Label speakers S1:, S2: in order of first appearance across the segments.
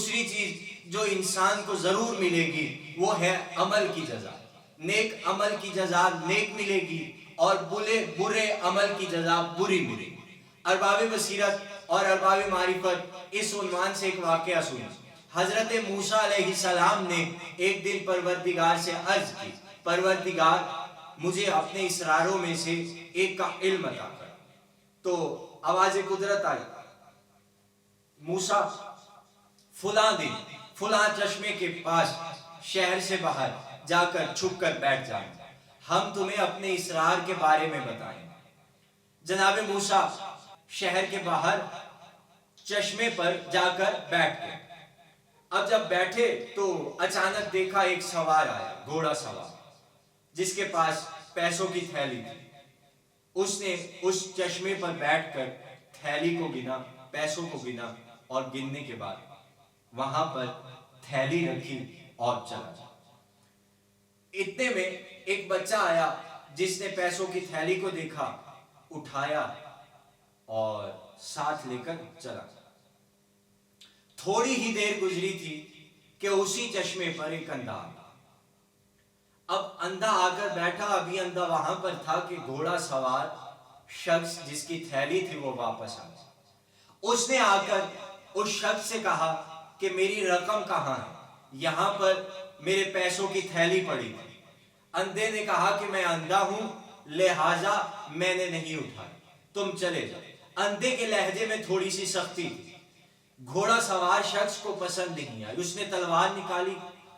S1: دوسری چیز جو انسان کو ضرور ملے گی وہ ہے عمل کی جزا. نیک عمل کی جزا نیک ملے گی اور برے عمل کی جزا بری ملے گی. ارباب بصیرت اور ارباب معرفت اس عنوان سے ایک واقعہ سنیں. حضرت موسیٰ علیہ السلام نے ایک دن پروردگار سے عرض کی، پروردگار مجھے اپنے اسراروں میں سے ایک کا علم عطا کر. تو آواز قدرت آئی، موسیٰ فلاں دن فلاں چشمے کے پاس شہر سے باہر جا کر چھپ کر بیٹھ جائیں، ہم تمہیں اپنے اسرار کے بارے میں بتائیں. جناب موسیٰ شہر کے باہر چشمے پر جا کر بیٹھ گئے. اب جب بیٹھے تو اچانک دیکھا ایک سوار آیا، گھوڑا سوار، جس کے پاس پیسوں کی تھیلی تھی. اس نے اس چشمے پر بیٹھ کر تھیلی کو گنا، پیسوں کو گنا، اور گننے کے بعد وہاں پر تھیلی رکھی اور چلا جا. اتنے میں ایک بچہ آیا جس نے پیسوں کی تھیلی کو دیکھا، اٹھایا اور ساتھ لے کر چلا. تھوڑی ہی دیر گزری تھی کہ اسی چشمے پر ایک اندھا آیا. اب اندھا آ کر بیٹھا. ابھی اندھا وہاں پر تھا کہ گھوڑا سوار شخص جس کی تھیلی تھی وہ واپس آ گیا. اس نے آ کر اس شخص سے کہا کہ میری رقم کہاں ہے؟ یہاں پر میرے پیسوں کی تھیلی پڑی تھی. اندھے نے کہا کہ میں اندھا ہوں لہٰذا میں نے نہیں اٹھائی، تم چلے جاؤ. اندھے کے لہجے میں تھوڑی سی سختی تھی. گھوڑا سوار شخص کو پسند نہیں آئی. اس نے تلوار نکالی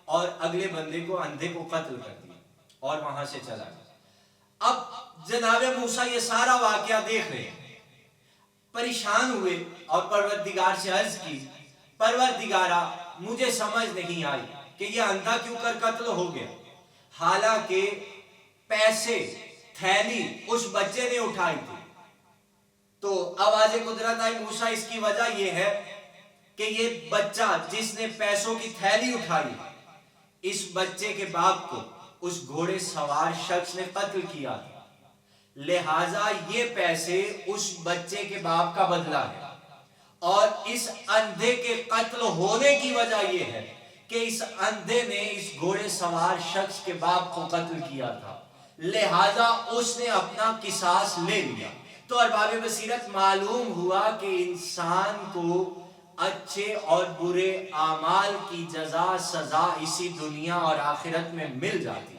S1: اور اگلے بندے کو، اندھے کو قتل کر دیا اور وہاں سے چلا گیا. اب جناب موسیٰ یہ سارا واقعہ دیکھ رہے ہیں، پریشان ہوئے اور پروردگار سے عرض کی، پروردگارا مجھے سمجھ نہیں آئی کہ یہ اندھا کیوں کر قتل ہو گیا، حالانکہ پیسے تھیلی اس بچے نے اٹھائی تھی. تو آواز قدرت آئی، موسیٰ اس کی وجہ یہ ہے کہ یہ بچہ جس نے پیسوں کی تھیلی اٹھائی، اس بچے کے باپ کو اس گھوڑے سوار شخص نے قتل کیا تھا، لہٰذا یہ پیسے اس بچے کے باپ کا بدلہ ہے. اور اس اندھے کے قتل ہونے کی وجہ یہ ہے کہ اس اندھے نے اس گھوڑے سوار شخص کے باپ کو قتل کیا تھا، لہٰذا اس نے اپنا قصاص لے لیا. تو ارباب بصیرت معلوم ہوا کہ انسان کو اچھے اور برے اعمال کی جزا سزا اسی دنیا اور آخرت میں مل جاتی ہے.